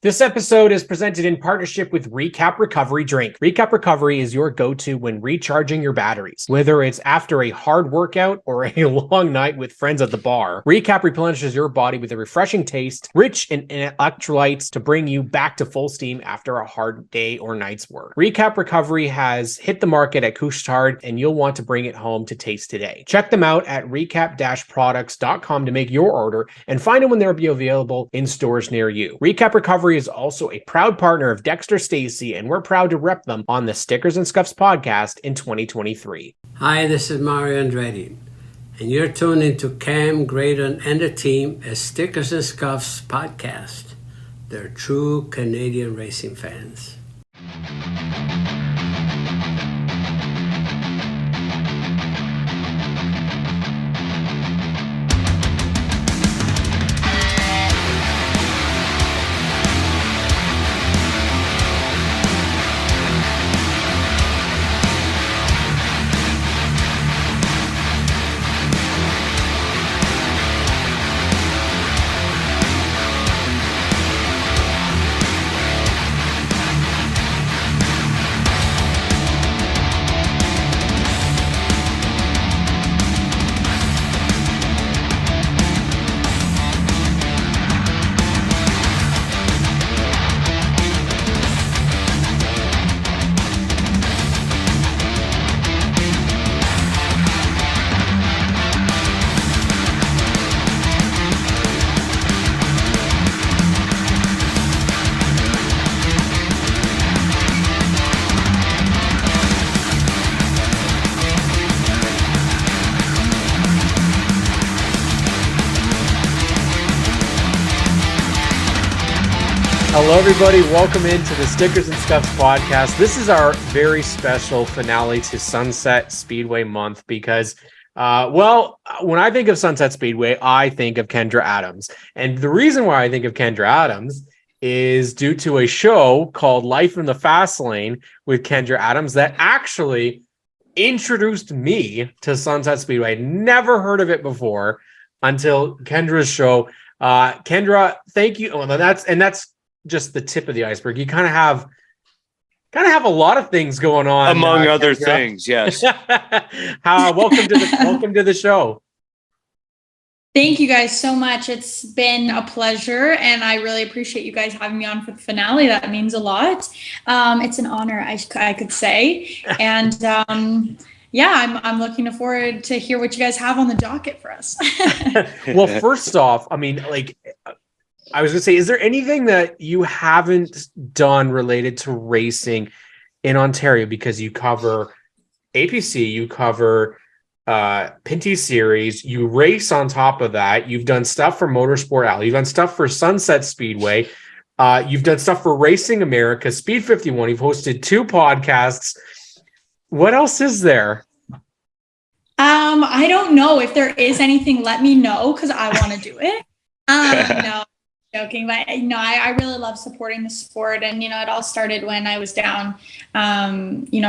This episode is presented in partnership with Recap Recovery Drink. Recap Recovery is your go-to when recharging your batteries. Whether it's after a hard workout or a long night with friends at the bar, Recap replenishes your body with a refreshing taste, rich in electrolytes to bring you back to full steam after a hard day or night's work. Recap Recovery has hit the market at Couche-Tard, and you'll want to bring it home to taste today. Check them out at recap-products.com to make your order and find them when they'll be available in stores near you. Recap Recovery is also a proud partner of Dexter Stacy, and we're proud to rep them on the Stickers and Scuffs podcast in 2023. Hi, this is Mario Andretti, and you're tuned into Cam, Graydon, and the team at Stickers and Scuffs podcast. They're true Canadian racing fans. Hello, everybody. Welcome into the Stickers and Scuffs podcast. This is our very special finale to Sunset Speedway month because, when I think of Sunset Speedway, I think of Kendra Adams. And the reason why I think of Kendra Adams is due to a show called Life in the Fast Lane with Kendra Adams that actually introduced me to Sunset Speedway. Never heard of it before until Kendra's show. Kendra, thank you. Well, that's just the tip of the iceberg. You kind of have a lot of things going on, among other Kendra. things. Yes. Welcome to the show. Thank you guys so much. It's been a pleasure, and I really appreciate you guys having me on for the finale. That means a lot. It's an honor, I could say, and I'm looking forward to hear what you guys have on the docket for us. Well, first off, I was going to say, is there anything that you haven't done related to racing in Ontario? Because you cover APC, you cover Pinty Series, you race on top of that. You've done stuff for Motorsport Alley. You've done stuff for Sunset Speedway. You've done stuff for Racing America, Speed 51. You've hosted 2 podcasts. What else is there? I don't know. If there is anything, let me know, because I want to do it. No. Joking, but I really love supporting the sport, and it all started when I was down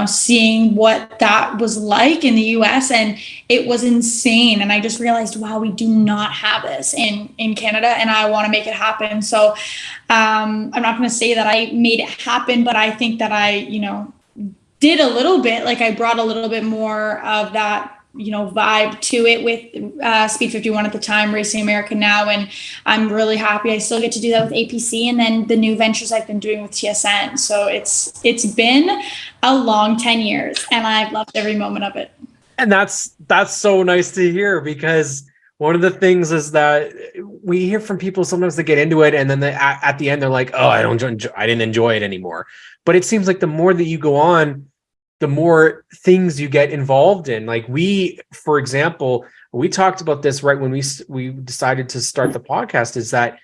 seeing what that was like in the US, and it was insane. And I just realized, wow, we do not have this in Canada, and I want to make it happen. So I'm not going to say that I made it happen, but I think that I did a little bit. Like, I brought a little bit more of that vibe to it with Speed 51 at the time, Racing America now, and I'm really happy I still get to do that with APC, and then the new ventures I've been doing with TSN. So it's been a long 10 years, and I've loved every moment of it. And that's so nice to hear, because one of the things is that we hear from people sometimes that get into it, and then at the end they're like, oh, I didn't enjoy it anymore. But it seems like the more that you go on, the more things you get involved in. Like, for example, we talked about this right when we decided to start the podcast, is that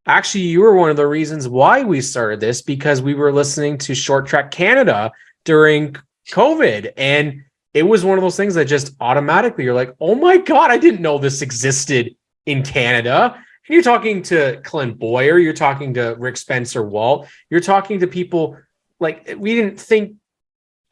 actually you were one of the reasons why we started this, because we were listening to Short Track Canada during COVID, and it was one of those things that just automatically you're like, oh my God, I didn't know this existed in Canada. And you're talking to Clint Boyer, you're talking to Rick Spencer Walt, you're talking to people like, we didn't think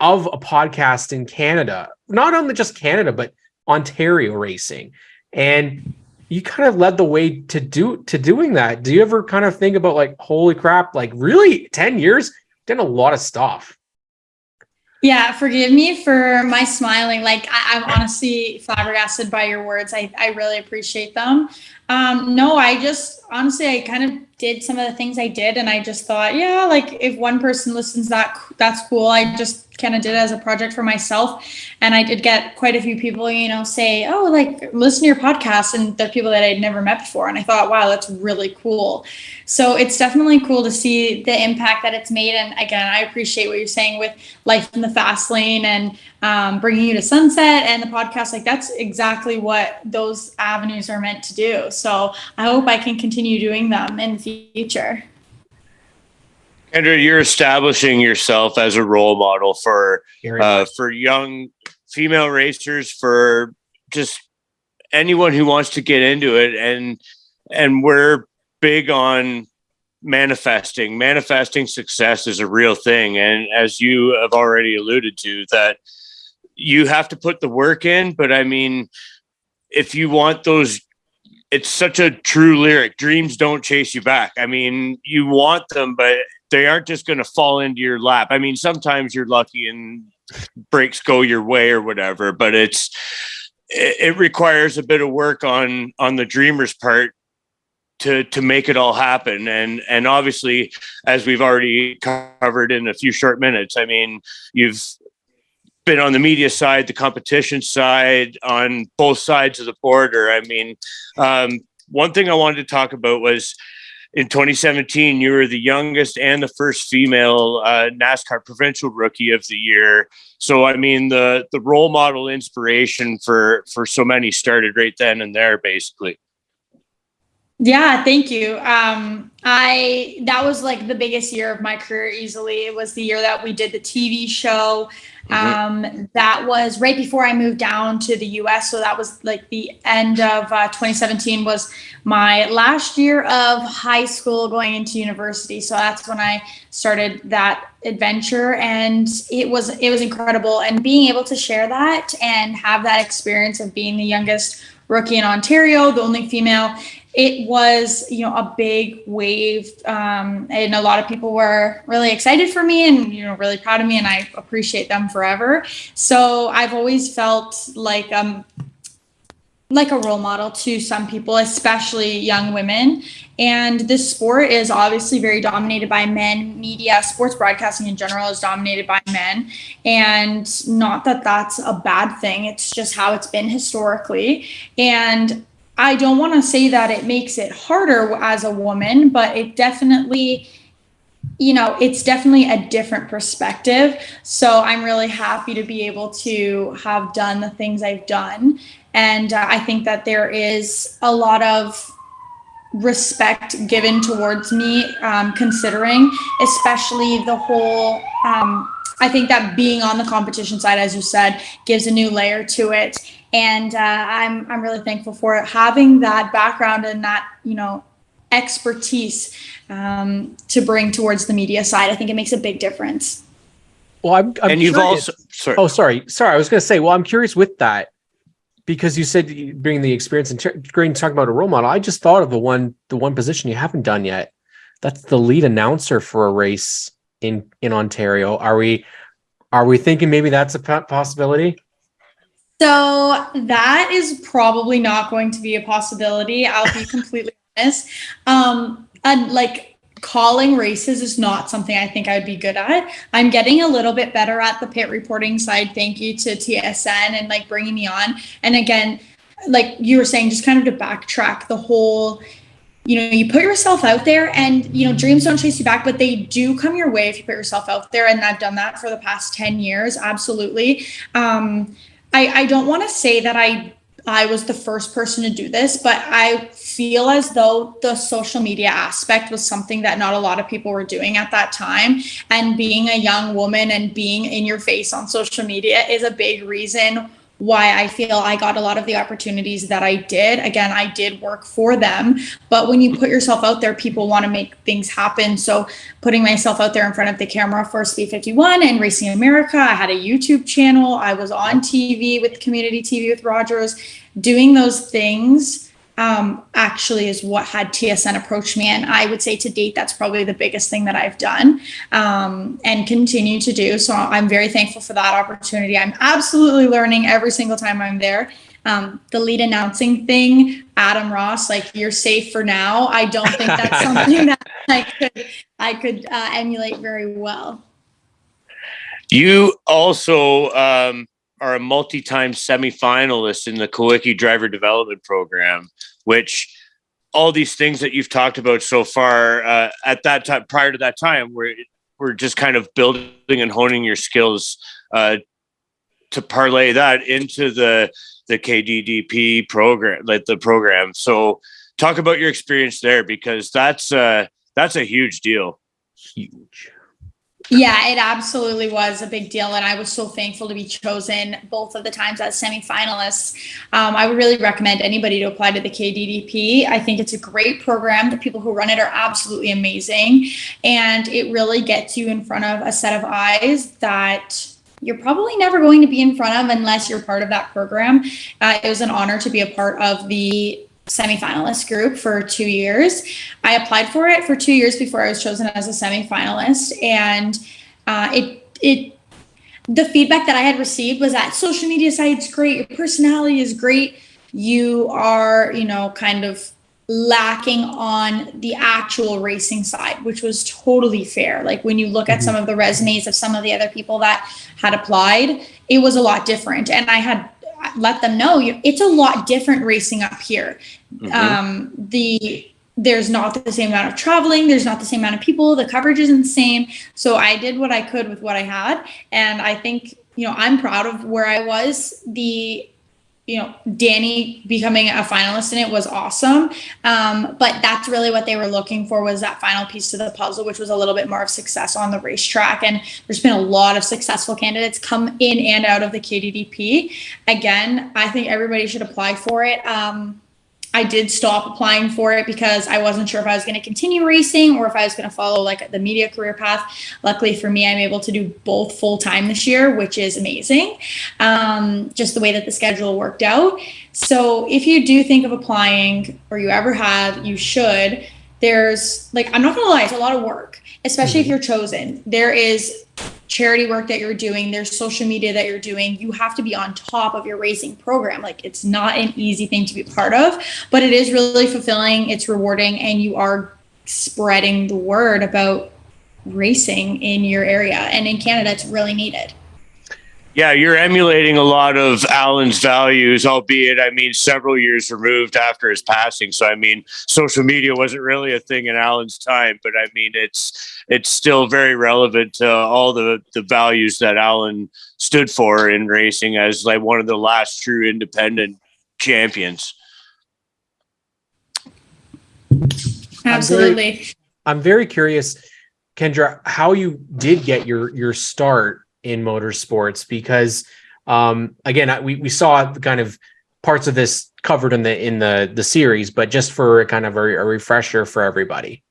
of a podcast in Canada, not only just Canada, but Ontario racing. And you kind of led the way to doing that. Do you ever kind of think about like, holy crap, like really 10 years, done a lot of stuff? Yeah, forgive me for my smiling. Like I'm honestly flabbergasted by your words. I really appreciate them. No, I just honestly I kind of did some of the things I did, and I just thought, yeah, like if one person listens, that's cool. I just kind of did it as a project for myself, and I did get quite a few people, you know, say, oh, like listen to your podcast, and they're people that I'd never met before, and I thought, wow, that's really cool. So it's definitely cool to see the impact that it's made. And again, I appreciate what you're saying with life in the fast lane and bringing you to Sunset and the podcast. Like that's exactly what those avenues are meant to do. So I hope I can continue doing them in the future. Kendra, you're establishing yourself as a role model for young female racers, for just anyone who wants to get into it. And we're big on manifesting success is a real thing. And as you have already alluded to, that you have to put the work in. But I mean, if you want those, it's such a true lyric. Dreams don't chase you back. I mean, you want them, but they aren't just going to fall into your lap. I mean, sometimes you're lucky and breaks go your way or whatever, but it requires a bit of work on the dreamer's part to make it all happen. And obviously, as we've already covered in a few short minutes, I mean, you've been on the media side, the competition side, on both sides of the border. I mean, one thing I wanted to talk about was in 2017, you were the youngest and the first female NASCAR provincial rookie of the year. So, I mean, the role model inspiration for so many started right then and there, basically. Yeah, thank you. That was like the biggest year of my career easily. It was the year that we did the TV show. That was right before I moved down to the US. So that was like the end of 2017 was my last year of high school going into university. So that's when I started that adventure, and it was incredible. And being able to share that and have that experience of being the youngest rookie in Ontario, the only female, it was, you know, a big wave. And a lot of people were really excited for me and, you know, really proud of me, and I appreciate them forever. So I've always felt like a role model to some people, especially young women. And this sport is obviously very dominated by men. Media, sports broadcasting in general is dominated by men. And not that that's a bad thing. It's just how it's been historically. And I don't want to say that it makes it harder as a woman, but it definitely, you know, it's definitely a different perspective. So I'm really happy to be able to have done the things I've done. And I think that there is a lot of respect given towards me, considering especially the whole, I think that being on the competition side, as you said, gives a new layer to it. And I'm really thankful for it, having that background and that, you know, expertise to bring towards the media side. I think it makes a big difference. Well, I'm and you've curious. also, sorry. Oh, sorry. I was going to say, well, I'm curious with that, because you said you bring the experience and great to talk about a role model. I just thought of the one position you haven't done yet. That's the lead announcer for a race in Ontario. Are we thinking maybe that's a possibility? So that is probably not going to be a possibility. I'll be completely honest. And like calling races is not something I think I'd be good at. I'm getting a little bit better at the pit reporting side. Thank you to TSN and like bringing me on. And again, like you were saying, just kind of to backtrack the whole, you know, you put yourself out there and, you know, dreams don't chase you back, but they do come your way if you put yourself out there. And I've done that for the past 10 years. Absolutely. I don't want to say that I was the first person to do this, but I feel as though the social media aspect was something that not a lot of people were doing at that time. And being a young woman and being in your face on social media is a big reason why I feel I got a lot of the opportunities that I did. Again, I did work for them, but when you put yourself out there, people want to make things happen. So putting myself out there in front of the camera for Speed 51 and Racing America, I had a YouTube channel. I was on TV with Community TV with Rogers, doing those things actually is what had TSN approach me. And I would say to date, that's probably the biggest thing that I've done and continue to do. So I'm very thankful for that opportunity. I'm absolutely learning every single time I'm there. The lead announcing thing, Adam Ross, like, you're safe for now. I don't think that's something that I could emulate very well. You also are a multi-time semifinalist in the Kawicki Driver Development Program, which all these things that you've talked about so far at that time, prior to that time, we're just kind of building and honing your skills to parlay that into the KDDP program, like the program. So talk about your experience there, because that's a huge deal. Huge. Yeah, it absolutely was a big deal. And I was so thankful to be chosen both of the times as semifinalists. I would really recommend anybody to apply to the KDDP. I think it's a great program. The people who run it are absolutely amazing. And it really gets you in front of a set of eyes that you're probably never going to be in front of unless you're part of that program. It was an honor to be a part of the semifinalist group for 2 years. I applied for it for 2 years before I was chosen as a semifinalist. And the feedback that I had received was that social media site's great, your personality is great, you are, kind of lacking on the actual racing side, which was totally fair. Like, when you look at some of the resumes of some of the other people that had applied, it was a lot different. And I had let them know it's a lot different racing up here. There's not the same amount of traveling, there's not the same amount of people, the coverage isn't the same. So I did what I could with what I had, and I think I'm proud of where I was. Danny becoming a finalist in it was awesome, but that's really what they were looking for, was that final piece to the puzzle, which was a little bit more of success on the racetrack. And there's been a lot of successful candidates come in and out of the KDDP. Again, I think everybody should apply for it. I did stop applying for it because I wasn't sure if I was going to continue racing or if I was going to follow like the media career path. Luckily for me, I'm able to do both full time this year, which is amazing. Just the way that the schedule worked out. So if you do think of applying, or you ever have, you should. There's I'm not going to lie, it's a lot of work, especially if you're chosen. There is charity work that you're doing, there's social media that you're doing. You have to be on top of your racing program. It's not an easy thing to be part of, but it is really fulfilling, it's rewarding, and you are spreading the word about racing in your area. And in Canada, it's really needed. Yeah, you're emulating a lot of Alan's values, albeit, several years removed after his passing. So, social media wasn't really a thing in Alan's time, but it's still very relevant to all the values that Alan stood for in racing as one of the last true independent champions. Absolutely. I'm very curious, Kendra, how you did get your start in motorsports, because again, we saw kind of parts of this covered in the series, but just for kind of a refresher for everybody.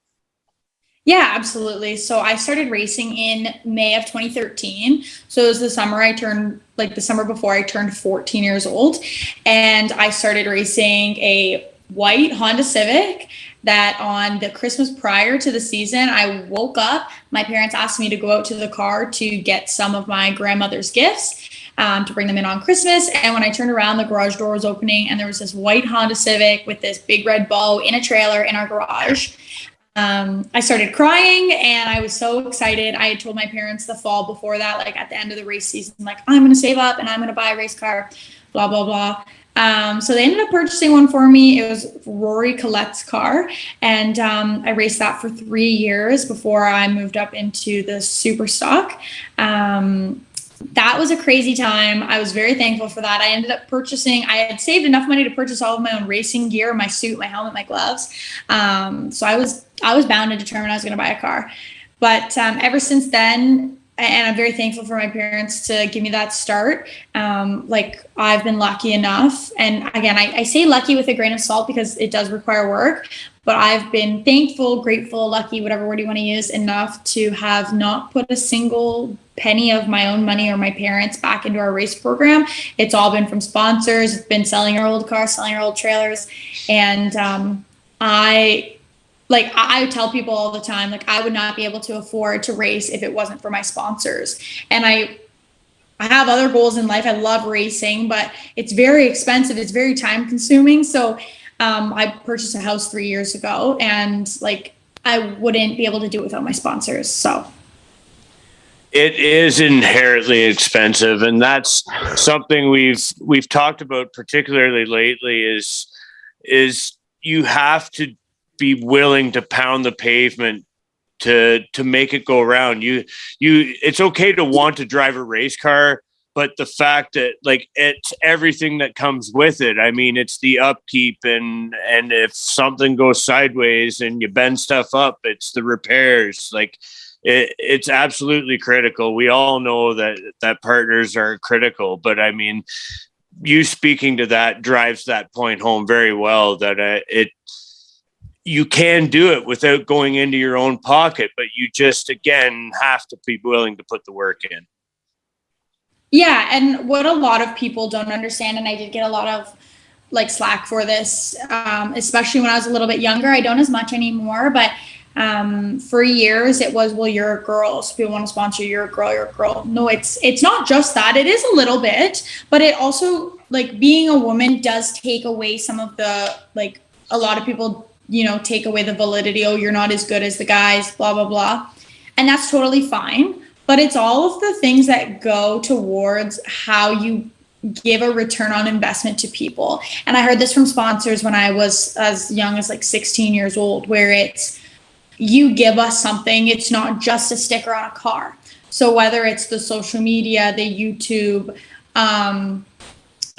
Yeah, absolutely. So I started racing in May of 2013. So it was the summer the summer before I turned 14 years old. And I started racing a white Honda Civic that on the Christmas prior to the season, I woke up, my parents asked me to go out to the car to get some of my grandmother's gifts, to bring them in on Christmas. And when I turned around, the garage door was opening and there was this white Honda Civic with this big red bow in a trailer in our garage. I started crying and I was so excited. I had told my parents the fall before that, at the end of the race season, I'm going to save up and I'm going to buy a race car, blah, blah, blah. So they ended up purchasing one for me. It was Rory Collette's car. And I raced that for 3 years before I moved up into the super stock. That was a crazy time. I was very thankful for that. I ended up I had saved enough money to purchase all of my own racing gear, my suit, my helmet, my gloves. So I was bound and determined I was going to buy a car. But ever since then, I'm very thankful for my parents to give me that start. Like I've been lucky enough. And again, I say lucky with a grain of salt because it does require work, but I've been thankful, grateful, lucky, whatever word you want to use, enough to have not put a single penny of my own money or my parents back into our race program. It's all been from sponsors. It's been selling our old cars, selling our old trailers. And I tell people all the time, like I would not be able to afford to race if it wasn't for my sponsors. And I have other goals in life. I love racing, but it's very expensive. It's very time consuming. So I purchased a house 3 years ago, and like I wouldn't be able to do it without my sponsors. So it is inherently expensive, and that's something we've talked about particularly lately is you have to be willing to pound the pavement to make it go around. It's okay to want to drive a race car, but the fact that like it's everything that comes with it. I mean, it's the upkeep and if something goes sideways and you bend stuff up, it's the repairs. Like it's absolutely critical. We all know that partners are critical, but I mean, you speaking to that drives that point home very well, that you can do it without going into your own pocket, but you just, again, have to be willing to put the work in. Yeah. And what a lot of people don't understand, and I did get a lot of like slack for this, especially when I was a little bit younger. I don't as much anymore, but for years it was, well, you're a girl, so people want to sponsor you, you're a girl. No, it's not just that. It is a little bit, but it also, like, being a woman does take away some of the, like, a lot of people, take away the validity. Oh, you're not as good as the guys, blah, blah, blah. And that's totally fine. But it's all of the things that go towards how you give a return on investment to people. And I heard this from sponsors when I was as young as like 16 years old, where it's, you give us something. It's not just a sticker on a car. So whether it's the social media, the YouTube,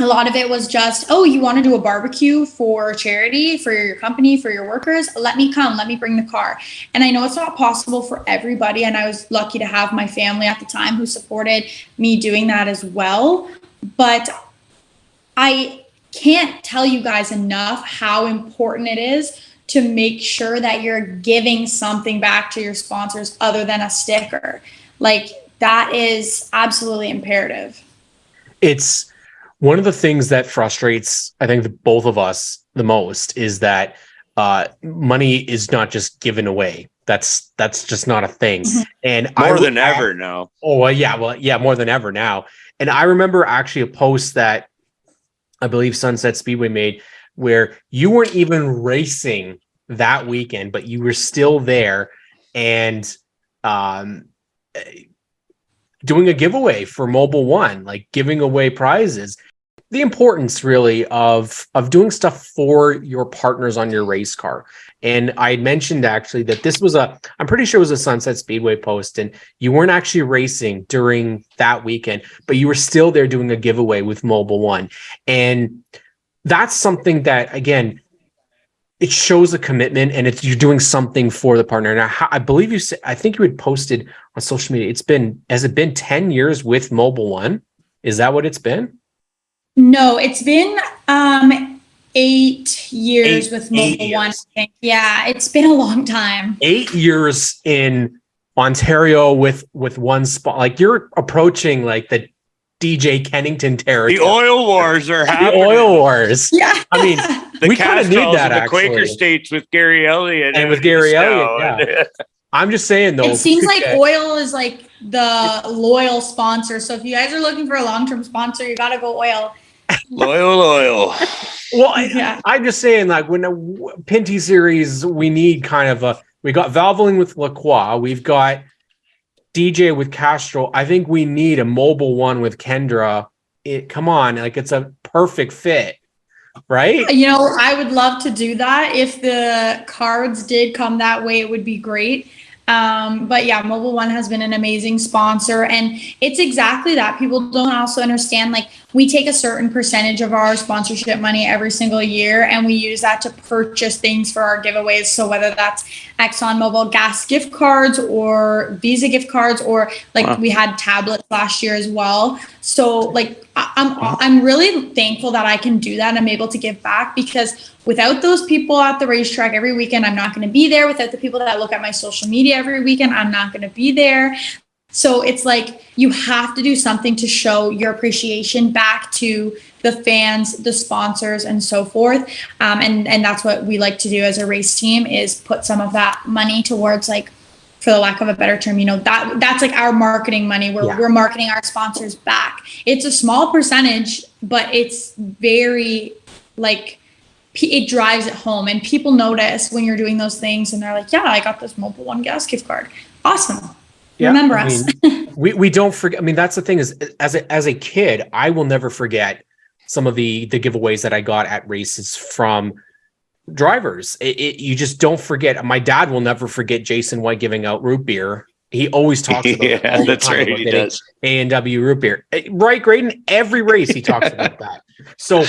a lot of it was just, oh, you want to do a barbecue for charity, for your company, for your workers? Let me come. Let me bring the car. And I know it's not possible for everybody. And I was lucky to have my family at the time who supported me doing that as well. But I can't tell you guys enough how important it is to make sure that you're giving something back to your sponsors other than a sticker. Like, that is absolutely imperative. It's one of the things that frustrates, I think, both of us the most is that money is not just given away. That's just not a thing. And more than ever now. Oh, yeah, more than ever now. And I remember actually a post that I believe Sunset Speedway made where you weren't even racing that weekend, but you were still there and doing a giveaway for Mobile One, like giving away prizes. The importance really of doing stuff for your partners on your race car. And I mentioned actually that this was I'm pretty sure it was a Sunset Speedway post, and you weren't actually racing during that weekend, but you were still there doing a giveaway with Mobile One. And that's something that, again, it shows a commitment, and you're doing something for the partner. Now, I believe you said, I think you had posted on social media, has it been 10 years with Mobile One? Is that what it's been? No, it's been 8 years with Mobile One. I think. Yeah, it's been a long time. 8 years in Ontario with one spot. Like, you're approaching like the DJ Kennington territory. The oil wars are happening. The oil wars. Yeah. I mean, we kind of need that, the actually. Quaker States with Gary Elliott. And with Gary Elliott, yeah. I'm just saying, though. It seems like oil is like the loyal sponsor. So if you guys are looking for a long-term sponsor, you got to go oil. Loyal. Well, I'm just saying, like, when a Pinty series, we need kind of we got Valvoline with Lacroix. We've got DJ with Castro. I think we need a Mobile One with Kendra. Come on, like, it's a perfect fit, right? I would love to do that. If the cards did come that way, it would be great. But yeah, Mobile One has been an amazing sponsor, and it's exactly that. People don't also understand, like, we take a certain percentage of our sponsorship money every single year, and we use that to purchase things for our giveaways. So whether that's ExxonMobil gas gift cards or Visa gift cards, or like we had tablets last year as well. So like I'm really thankful that I can do that. I'm able to give back, because without those people at the racetrack every weekend, I'm not going to be there. Without the people that look at my social media every weekend, I'm not going to be there. So it's like you have to do something to show your appreciation back to the fans, the sponsors, and so forth. And that's what we like to do as a race team, is put some of that money towards, like, for the lack of a better term, you know, that's like our marketing money, where we're marketing our sponsors back. It's a small percentage, but it's very, like, it drives it home, and people notice when you're doing those things, and they're like, yeah, I got this Mobile One gas gift card. Awesome. Yeah, remember us. we don't forget. I mean, that's the thing, is as a kid, I will never forget some of the giveaways that I got at races from drivers. You just don't forget. My dad will never forget Jason White giving out root beer. He always talks about it all the that's time, right. about He getting does. A&W root beer. Right, Graydon? Every race he talks about that. So,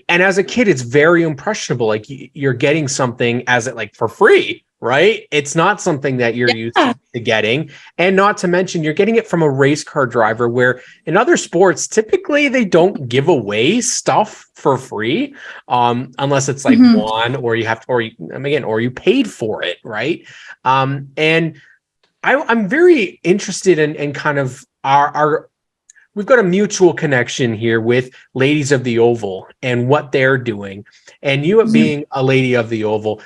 and as a kid, it's very impressionable. Like, you're getting something as it, like, for free, right? It's not something that you're used to getting. And not to mention, you're getting it from a race car driver, where in other sports, typically they don't give away stuff for free, unless it's like one, or you have to, or you paid for it, right? And I'm very interested in kind of our we've got a mutual connection here with Ladies of the Oval and what they're doing. And you, being a lady of the Oval,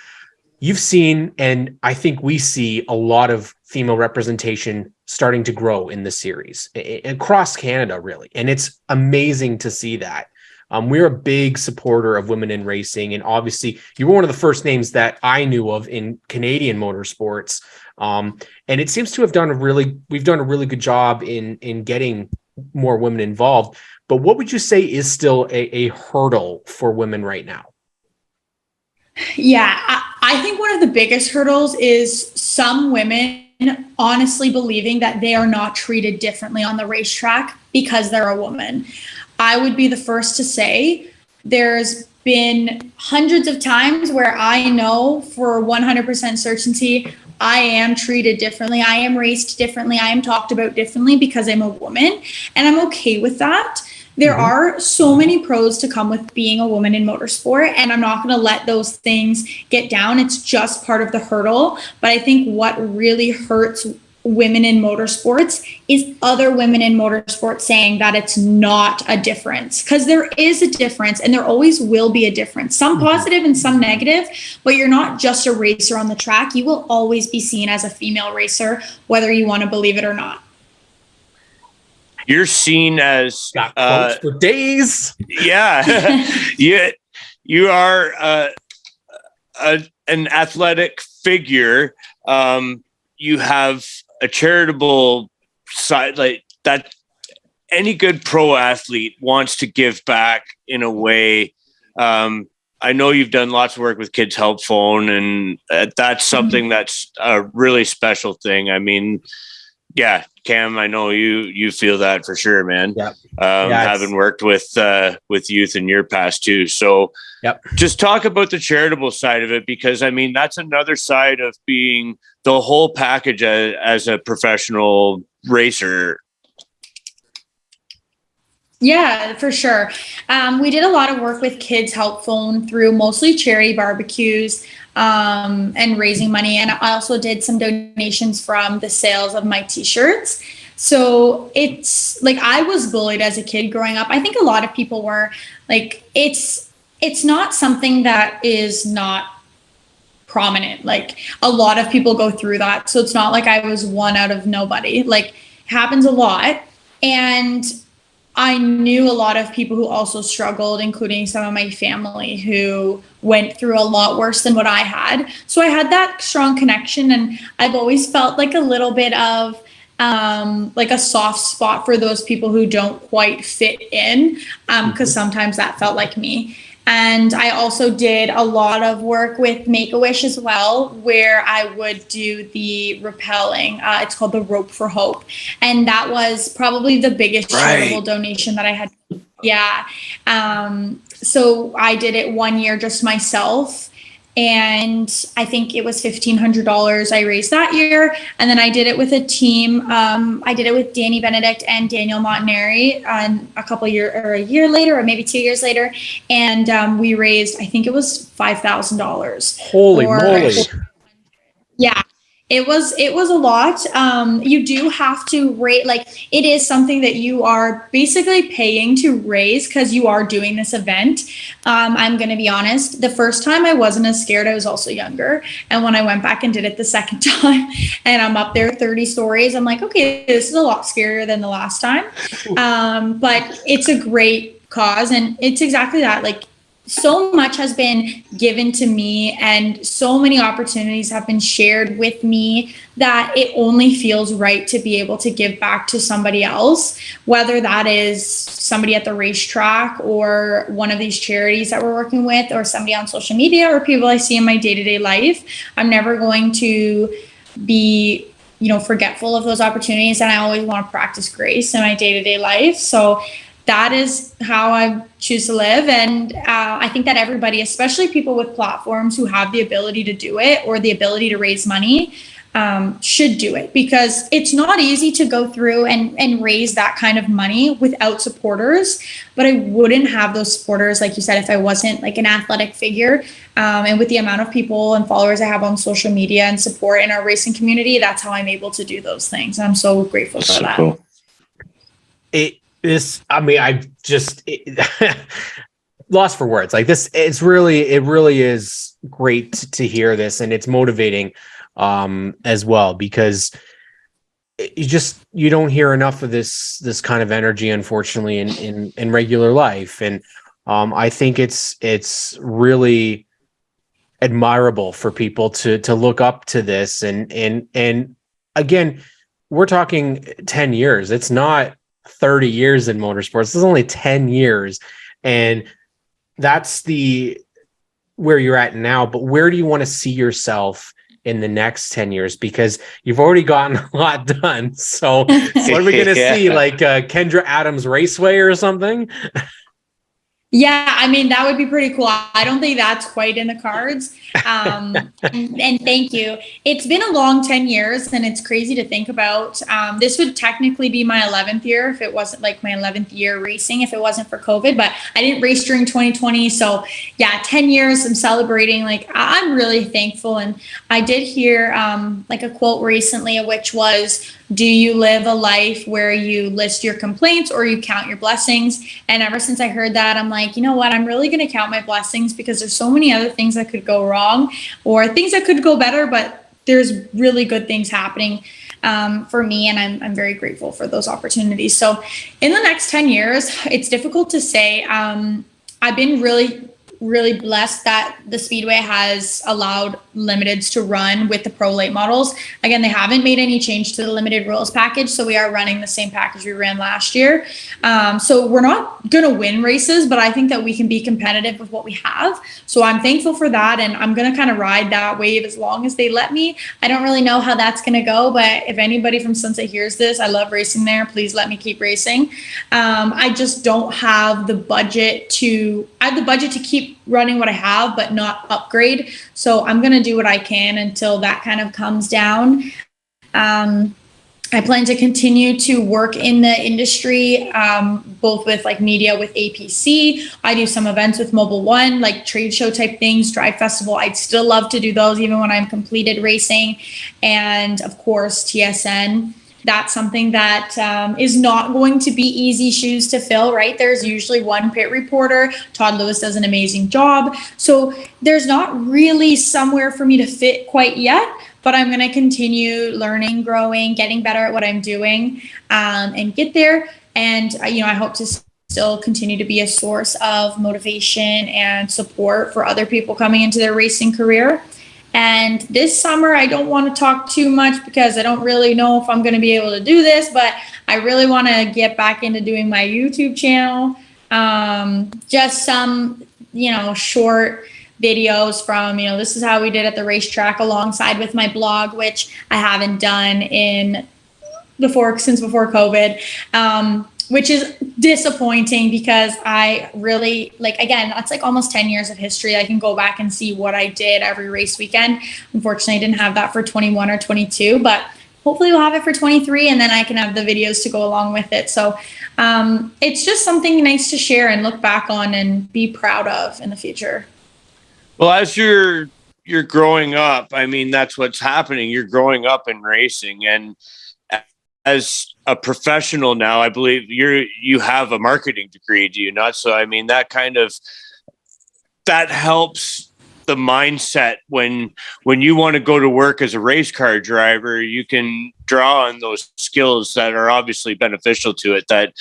you've seen, and I think we see, a lot of female representation starting to grow in the series across Canada, really. And it's amazing to see that. We're a big supporter of women in racing. And obviously you were one of the first names that I knew of in Canadian motorsports. And it seems to have we've done a really good job in getting more women involved. But what would you say is still a hurdle for women right now? Yeah, I think one of the biggest hurdles is some women honestly believing that they are not treated differently on the racetrack because they're a woman. I would be the first to say there's been hundreds of times where I know for 100% certainty I am treated differently. I am raced differently. I am talked about differently because I'm a woman, and I'm okay with that. There are so many pros to come with being a woman in motorsport, and I'm not going to let those things get down. It's just part of the hurdle. But I think what really hurts women in motorsports is other women in motorsports saying that it's not a difference, because there is a difference, and there always will be a difference, some positive and some negative. But you're not just a racer on the track. You will always be seen as a female racer, whether you want to believe it or not. You're seen as for days. Yeah. You are an athletic figure. You have a charitable side, like that. Any good pro athlete wants to give back in a way. I know you've done lots of work with Kids Help Phone, and that's something that's a really special thing. I mean, yeah, Cam, I know you feel that for sure, man. Yeah. Having worked with youth in your past too. So just talk about the charitable side of it, because I mean, that's another side of being the whole package as a professional racer. Yeah, for sure. We did a lot of work with Kids Help Phone through mostly charity barbecues and raising money. And I also did some donations from the sales of my t-shirts. So it's like, I was bullied as a kid growing up. I think a lot of people were. Like, it's not something that is not prominent. Like, a lot of people go through that. So it's not like I was one out of nobody. Like, it happens a lot. And I knew a lot of people who also struggled, including some of my family who went through a lot worse than what I had. So I had that strong connection, and I've always felt like a little bit of like a soft spot for those people who don't quite fit in, because sometimes that felt like me. And I also did a lot of work with Make-A-Wish as well, where I would do the rappelling. It's called the Rope for Hope. And that was probably the biggest charitable donation that I had. Yeah. So I did it 1 year just myself. And I think it was $1,500 I raised that year. And then I did it with a team. I did it with Danny Benedict and Daniel Montanari a year later, or maybe 2 years later. And we raised, I think it was $5,000. Holy moly. Yeah. It was a lot. You do have to rate, like, it is something that you are basically paying to raise because you are doing this event. I'm going to be honest. The first time I wasn't as scared. I was also younger. And when I went back and did it the second time and I'm up there 30 stories, I'm like, okay, this is a lot scarier than the last time. But it's a great cause. And it's exactly that. Like, so much has been given to me and so many opportunities have been shared with me that it only feels right to be able to give back to somebody else, whether that is somebody at the racetrack or one of these charities that we're working with, or somebody on social media, or people I see in my day-to-day life. I'm never going to be, forgetful of those opportunities, and I always want to practice grace in my day-to-day life. So that is how I choose to live. And I think that everybody, especially people with platforms who have the ability to do it or the ability to raise money, should do it, because it's not easy to go through and raise that kind of money without supporters. But I wouldn't have those supporters, like you said, if I wasn't like an athletic figure. And with the amount of people and followers I have on social media and support in our racing community, that's how I'm able to do those things. I'm so grateful for that. Cool. Lost for words. Like this, it really is great to hear this, and it's motivating as well, because you don't hear enough of this kind of energy, unfortunately, in regular life. And I think it's really admirable for people to look up to this. And again, we're talking 10 years. It's not 30 years in motorsports. This is only 10 years. And that's where you're at now. But where do you want to see yourself in the next 10 years? Because you've already gotten a lot done. So what are we going to see? Like Kendra Adams Raceway or something? Yeah, I mean, that would be pretty cool. I don't think that's quite in the cards. And thank you. It's been a long 10 years, and it's crazy to think about. This would technically be my 11th year if it wasn't like my 11th year racing, if it wasn't for COVID, but I didn't race during 2020. So yeah, 10 years I'm celebrating. Like, I'm really thankful. And I did hear like a quote recently, which was, do you live a life where you list your complaints or you count your blessings? And ever since I heard that, I'm like, you know what? I'm really going to count my blessings, because there's so many other things that could go wrong or things that could go better, but there's really good things happening for me. And I'm very grateful for those opportunities. So in the next 10 years, it's difficult to say. I've been really blessed that the Speedway has allowed limiteds to run with the pro late models. Again, they haven't made any change to the limited rules package, so we are running the same package we ran last year. So we're not going to win races, but I think that we can be competitive with what we have. So I'm thankful for that, and I'm going to kind of ride that wave as long as they let me. I don't really know how that's going to go, but if anybody from Sunset hears this, I love racing there. Please let me keep racing. I just don't have the budget to keep running what I have, but not upgrade. So I'm going to do what I can until that kind of comes down. I plan to continue to work in the industry, both with like media with APC. I do some events with Mobile One, like trade show type things, Drive Festival. I'd still love to do those even when I'm completed racing. And of course, TSN. That's something that is not going to be easy shoes to fill, right? There's usually one pit reporter. Todd Lewis does an amazing job. So there's not really somewhere for me to fit quite yet, but I'm going to continue learning, growing, getting better at what I'm doing, and get there. And, I hope to still continue to be a source of motivation and support for other people coming into their racing career. And this summer, I don't want to talk too much because I don't really know if I'm going to be able to do this, but I really want to get back into doing my YouTube channel. Just some short videos from, this is how we did at the racetrack, alongside with my blog, which I haven't done since before COVID, which is disappointing because I really again, that's almost 10 years of history. I can go back and see what I did every race weekend. Unfortunately, I didn't have that for 21 or 22, but hopefully we'll have it for 23, and then I can have the videos to go along with it. So it's just something nice to share and look back on and be proud of in the future. Well, as you're growing up, I mean, that's what's happening. You're growing up in racing, and as a professional now, I believe you have a marketing degree, do you not? So, I mean, that helps the mindset when you want to go to work as a race car driver. You can draw on those skills that are obviously beneficial to it, that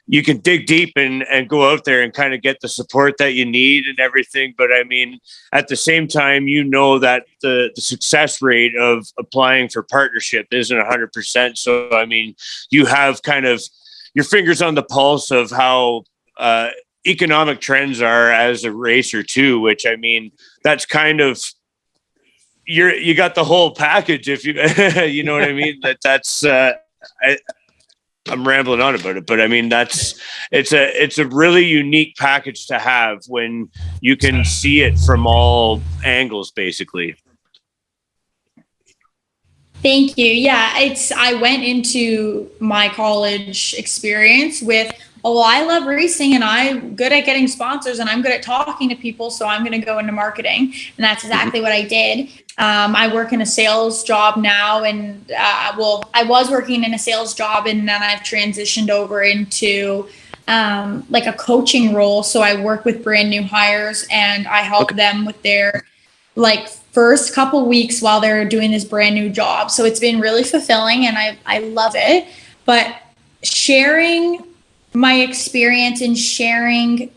you can dig deep and go out there and kind of get the support that you need and everything. But I mean, at the same time, that the success rate of applying for partnership isn't 100%. So, I mean, you have kind of your fingers on the pulse of how economic trends are as a racer too, which, I mean, that's kind of, you got the whole package, if you, you know what I mean? I'm rambling on about it, but I mean, it's a really unique package to have when you can see it from all angles, basically. Thank you. Yeah, I went into my college experience with, I love racing and I'm good at getting sponsors and I'm good at talking to people, so I'm going to go into marketing. And that's exactly what I did. I work in a sales job now, and I was working in a sales job, and then I've transitioned over into a coaching role. So I work with brand new hires, and I help them with their first couple weeks while they're doing this brand new job. So it's been really fulfilling, and I love it. But sharing my experience and sharing,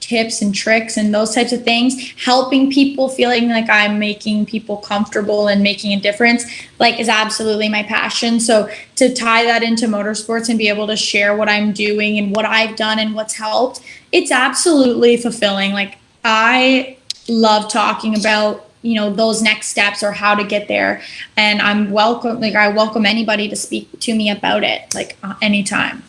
tips and tricks and those types of things, helping people, feeling like I'm making people comfortable and making a difference, is absolutely my passion. So to tie that into motorsports and be able to share what I'm doing and what I've done and what's helped, it's absolutely fulfilling. I love talking about, those next steps or how to get there. And I welcome anybody to speak to me about it, anytime.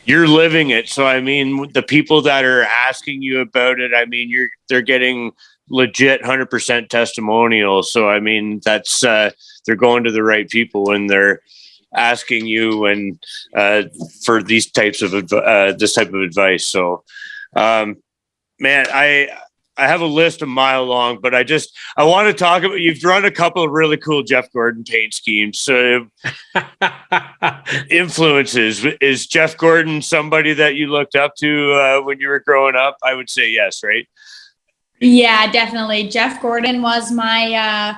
You're living it. So, I mean, the people that are asking you about it, I mean, they're getting legit 100% testimonials. So, I mean, that's, they're going to the right people when they're asking you and, for these types of, this type of advice. So, man, I have a list a mile long, but I want to talk about, you've run a couple of really cool Jeff Gordon paint schemes. So influences, is Jeff Gordon somebody that you looked up to when you were growing up? I would say yes, right? Yeah, definitely. Jeff Gordon was my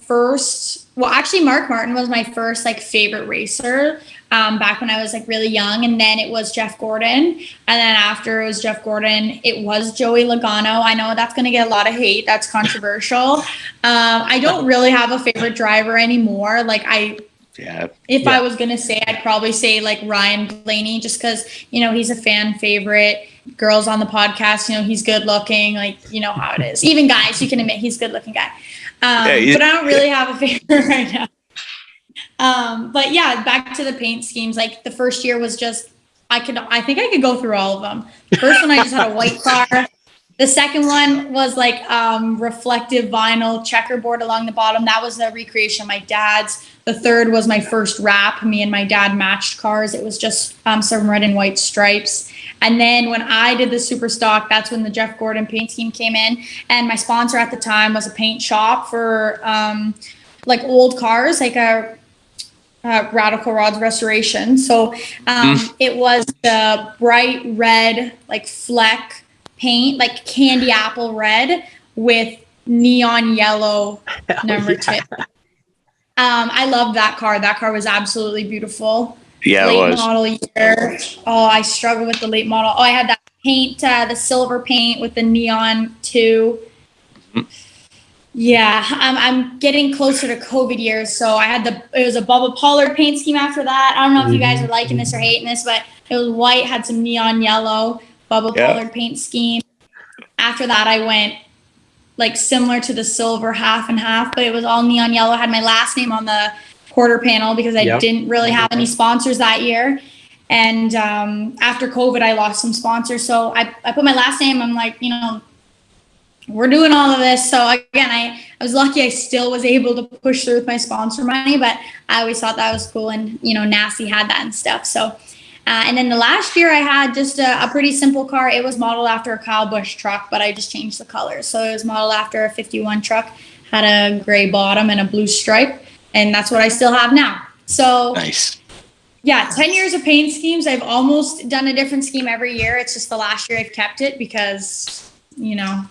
first, well, actually Mark Martin was my first favorite racer back when I was really young, and then it was Jeff Gordon, and then after it was Jeff Gordon, it was Joey Logano. I know that's going to get a lot of hate. That's controversial. I don't really have a favorite driver anymore. If I was going to say, I'd probably say Ryan Blaney, just because, he's a fan favorite. Girls on the podcast, he's good looking, how it is. Even guys, you can admit he's a good looking guy. But I don't really have a favorite right now. But yeah, back to the paint schemes. The first year was just, I think I could go through all of them. The first one, I just had a white car. The second one was reflective vinyl checkerboard along the bottom. That was the recreation of my dad's. The third was my first wrap. Me and my dad matched cars. It was just some red and white stripes. And then when I did the super stock, that's when the Jeff Gordon paint scheme came in. And my sponsor at the time was a paint shop for old cars, a Radical Rods Restoration. So it was the bright red, fleck paint, candy apple red with neon yellow number tip. I loved that car. That car was absolutely beautiful. Yeah, late it was. Model year. Oh, I struggle with the late model. Oh, I had that paint, the silver paint with the neon too. Yeah, I'm getting closer to COVID years, so I had it was a Bubba Pollard paint scheme after that. I don't know if you guys are liking this or hating this, but it was white, had some neon yellow. bubble colored paint scheme. After that, I went like similar to the silver half and half, but it was all neon yellow. I had my last name on the quarter panel because I didn't really have any sponsors that year. And after COVID, I lost some sponsors. So I put my last name. I'm like, you know, we're doing all of this. So again, I was lucky I still was able to push through with my sponsor money, but I always thought that was cool. And, you know, Nasty had that and stuff. So, and then the last year I had just a pretty simple car. It was modeled after a Kyle Busch truck, but I just changed the colors. So it was modeled after a 51 truck, had a gray bottom and a blue stripe. And that's what I still have now. So nice. Yeah, 10 years of paint schemes. I've almost done a different scheme every year. It's just the last year I've kept it because, you know,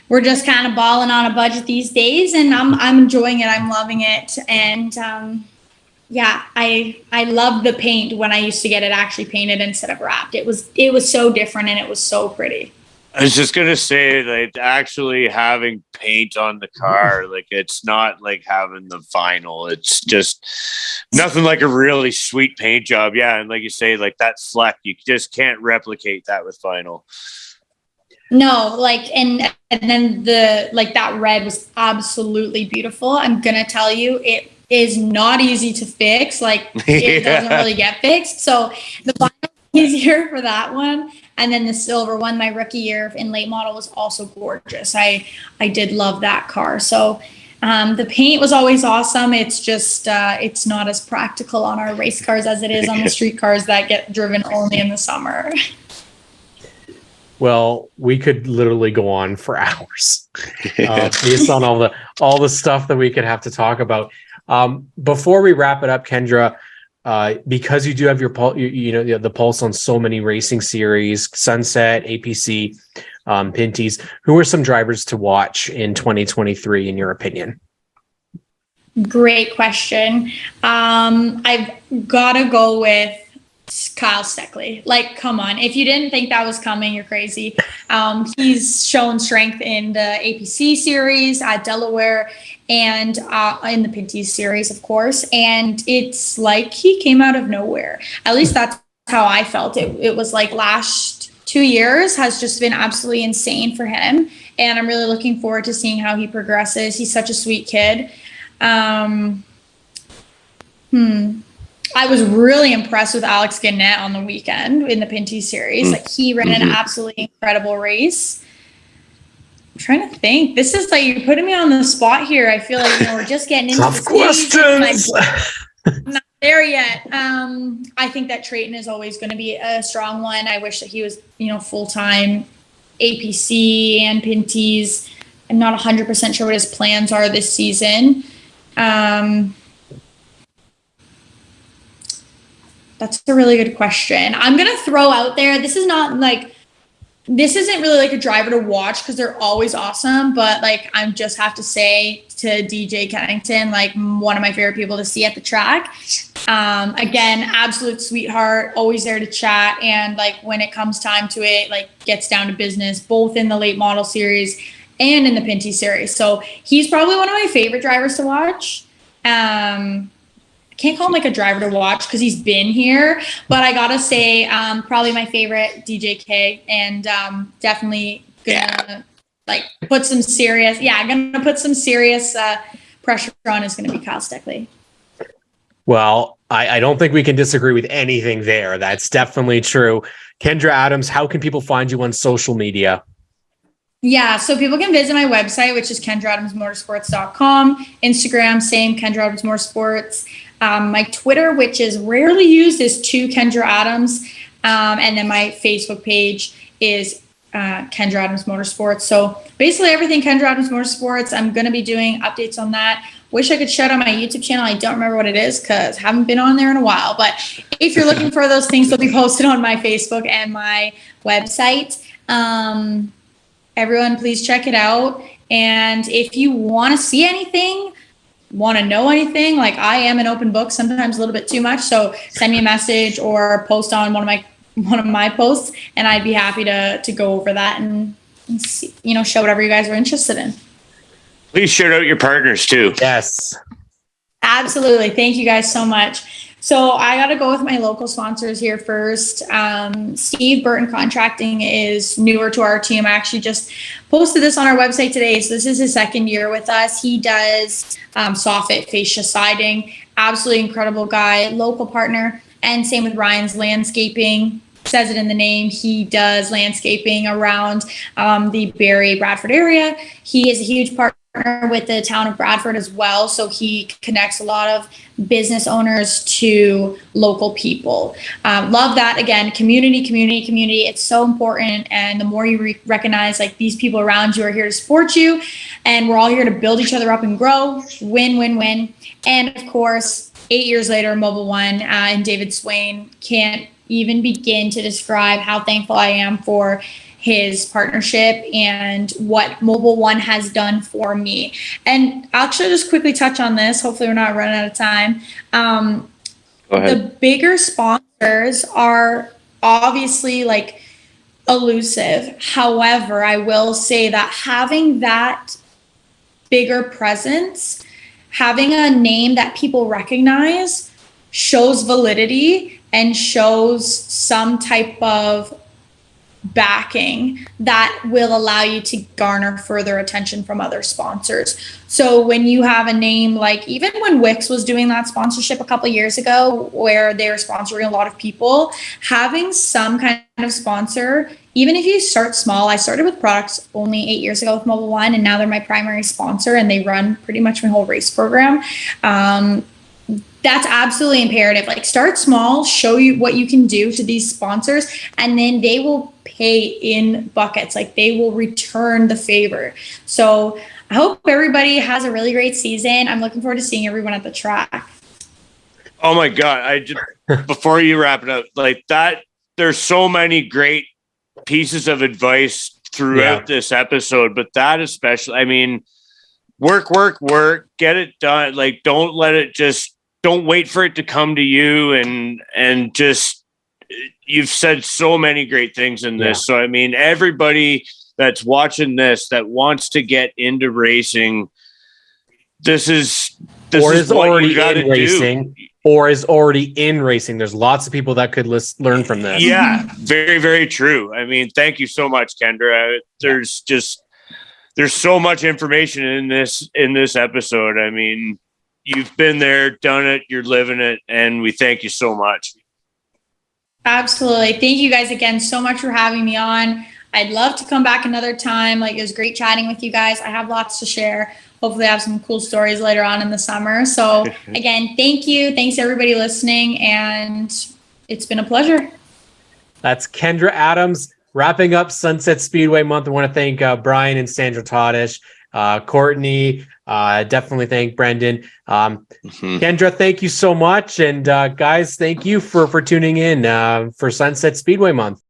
we're just kind of balling on a budget these days, and I'm enjoying it. I'm loving it. And yeah, I love the paint when I used to get it actually painted instead of wrapped. It was so different and it was so pretty. I was just gonna say, like, actually having paint on the car, like, it's not like having the vinyl. It's just nothing like a really sweet paint job. Yeah, and like you say, like that fleck, you just can't replicate that with vinyl. No, like, and then that red was absolutely beautiful. I'm gonna tell you, it is not easy to fix. Like, it doesn't really get fixed. So the vinyl is easier for that one. And then the silver one, my rookie year in late model, was also gorgeous. I did love that car. So the paint was always awesome. It's just, it's not as practical on our race cars as it is on the street cars that get driven only in the summer. Well, we could literally go on for hours based on all the stuff that we could have to talk about. Before we wrap it up, Kendra, because you do have your the pulse on so many racing series, Sunset, APC, Pinty's, who are some drivers to watch in 2023 in your opinion? Great question. I've got to go with Kyle Steckley. Like, come on. If you didn't think that was coming, you're crazy. He's shown strength in the APC series at Delaware and in the Pinty's series, of course. And it's like he came out of nowhere. At least that's how I felt. It was like last 2 years has just been absolutely insane for him. And I'm really looking forward to seeing how he progresses. He's such a sweet kid. I was really impressed with Alex Gannett on the weekend in the Pinty series. Like, he ran an absolutely incredible race. I'm trying to think. This is like, you're putting me on the spot here. I feel like, we're just getting into tough questions. I'm not there yet. I think that Trayton is always going to be a strong one. I wish that he was, full-time APC and Pinty's. I'm not 100% sure what his plans are this season. That's a really good question. I'm going to throw out there, this isn't really like a driver to watch because they're always awesome, but like, I just have to say to DJ Kennington, like, one of my favorite people to see at the track. Again, absolute sweetheart, always there to chat. And like, when it comes time to it, like, gets down to business, both in the late model series and in the Pinty series. So he's probably one of my favorite drivers to watch. I can't call him like a driver to watch because he's been here, but I gotta say, probably my favorite, DJK, and definitely gonna put some serious pressure on is gonna be Kyle Steckley. Well, I don't think we can disagree with anything there. That's definitely true. Kendra Adams, how can people find you on social media? Yeah, so people can visit my website, which is KendraAdamsMotorsports.com. Instagram, same, Kendra Adams Motorsports. My Twitter, which is rarely used, is @Kendra Adams. And then my Facebook page is Kendra Adams Motorsports. So basically everything Kendra Adams Motorsports. I'm going to be doing updates on that. Wish I could shout out my YouTube channel. I don't remember what it is because I haven't been on there in a while. But if you're looking for those things, they'll be posted on my Facebook and my website. Everyone, please check it out. And if you want to see anything, want to know anything, like, I am an open book, sometimes a little bit too much. So send me a message or post on one of my posts, and I'd be happy to go over that and see, show whatever you guys are interested in. Please shout out your partners too. Yes. Absolutely. Thank you guys so much. So I got to go with my local sponsors here first. Steve Burton Contracting is newer to our team. I actually just posted this on our website today. So this is his second year with us. He does soffit fascia siding. Absolutely incredible guy, local partner. And same with Ryan's Landscaping. Says it in the name. He does landscaping around the Barrie, Bradford area. He is a huge partner with the town of Bradford as well. So he connects a lot of business owners to local people. Love that. Again, community. It's so important. And the more you recognize like these people around you are here to support you, and we're all here to build each other up and grow, win. And of course, 8 years later, Mobile One and David Swain can't even begin to describe how thankful I am for his partnership and what Mobile One has done for me. And I'll actually just quickly touch on this. Hopefully we're not running out of time. The bigger sponsors are obviously like elusive. However, I will say that having that bigger presence, having a name that people recognize, shows validity and shows some type of backing that will allow you to garner further attention from other sponsors. So when you have a name like, even when Wix was doing that sponsorship a couple of years ago where they were sponsoring a lot of people, having some kind of sponsor, even if you start small. I started with products only 8 years ago with Mobile One, and now they're my primary sponsor and they run pretty much my whole race program. That's absolutely imperative. Like, start small, show you what you can do to these sponsors, and then they will pay in buckets. Like, they will return the favor. So I hope everybody has a really great season. I'm looking forward to seeing everyone at the track. Oh my God. I just, before you wrap it up, like that, there's so many great pieces of advice throughout this episode, but that especially, I mean, work, get it done. Like, don't wait for it to come to you, and just, you've said so many great things in this. So, I mean, everybody that's watching this that wants to get into racing, this is already in racing, or is already in racing. There's lots of people that could learn from this. Yeah, very, very true. I mean, thank you so much, Kendra. There's so much information in this episode. I mean, you've been there, done it, you're living it, and we thank you so much. Absolutely. Thank you guys again so much for having me on. I'd love to come back another time. Like, it was great chatting with you guys. I have lots to share. Hopefully I have some cool stories later on in the summer. So again, thank you. Thanks everybody listening. And it's been a pleasure. That's Kendra Adams wrapping up Sunset Speedway month. I want to thank Brian and Sandra Todish, Courtney, definitely thank Brendan. Kendra, thank you so much. And guys, thank you for tuning in for Sunset Speedway month.